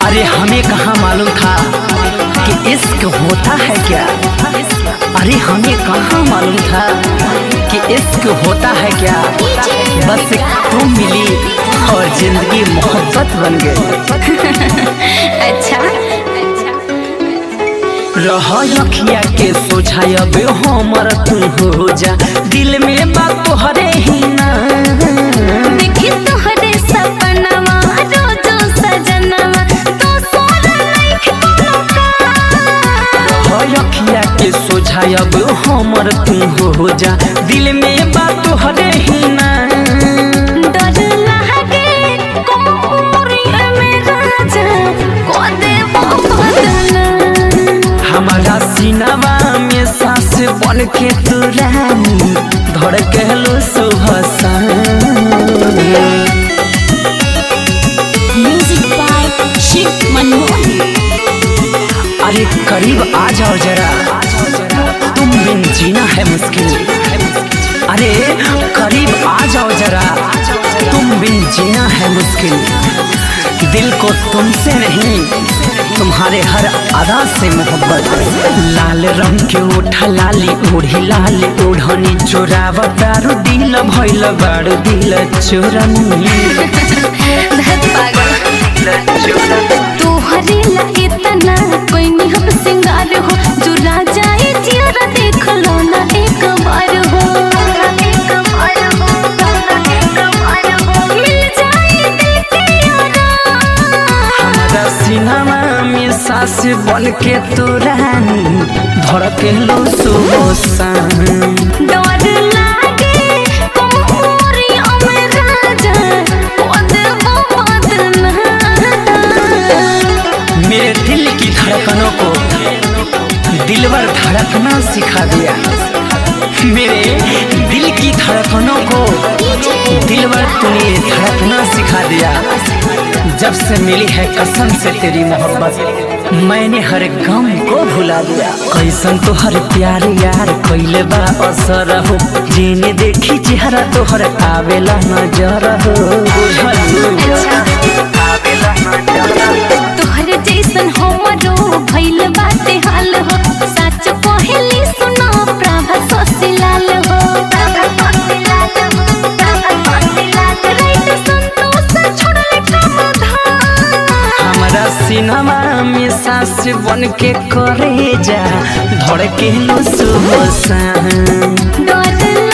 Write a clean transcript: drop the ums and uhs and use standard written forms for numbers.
अरे हमें कहाँ मालूम था कि इश्क होता है क्या। अरे हमें कहाँ मालूम था कि इश्क होता है क्या। बस तुम मिली और जिंदगी मोहब्बत बन गई। अच्छा रहा अखिया के सोझायब हमर तू हो जा, दिल में बात तोहरे ही ना। देखी तोहरे सपनवा रोजो सजनवा तो सोना नहीं कोनो रहा अखिया के सोझायब हमर तू हो जा, दिल में बात तोहरे ही ना। डर लागे कोमरिया में राजा को देबो बदना। हमारा सीनावा में सांस बन के तू रानी धड़कलो सुबह शाम। Music by Shiv Manmohan. अरे करीब आ जाओ जरा, तुम बिन जीना है मुश्किल। अरे करीब आ जाओ जरा, तुम बिन जीना है मुश्किल। दिल को तुमसे नहीं तुम्हारे हर अदा से मोहब्बत। लाल रंग के ओठ लाली ओढ़ी लाल ओढ़नी चोरावा तारू दिल भइल बारू दिल चोरनी। तोहरे ला इतना कोई नहीं हम सिंगार हो, जो राजा ये जिया देख लो ना एक बार हो। मिल जाए दिल के यारा। हमारा सीनावा में सांस बन के तू रानी धड़कलो सुबह शाम। डर लागे कोमरिया में राजा को देबो बदना। मेरे दिल की धड़कनों को दिलवर धड़कना सिखा दिया। मेरे दिल की धड़कनों को दिलवर तूने धड़कना सिखा दिया। जब से मिली है कसम से तेरी मोहब्बत, मैंने हर गम को भुला दिया। कैसन तो हर प्यार यार कैले बा असर हो, जीने देखी चेहरा तो हर आवेला नजर हो। आवेला नजर तोहरे जैसन हमरो भइल बाटे हाल हो, सच पहली सुना प्रभा ससिलाल हो। राइट संतोष छोड़ले कामधाम। हमारा सिनेमा में सांस बन के करे जा धड़के लो सुबह शाम। डर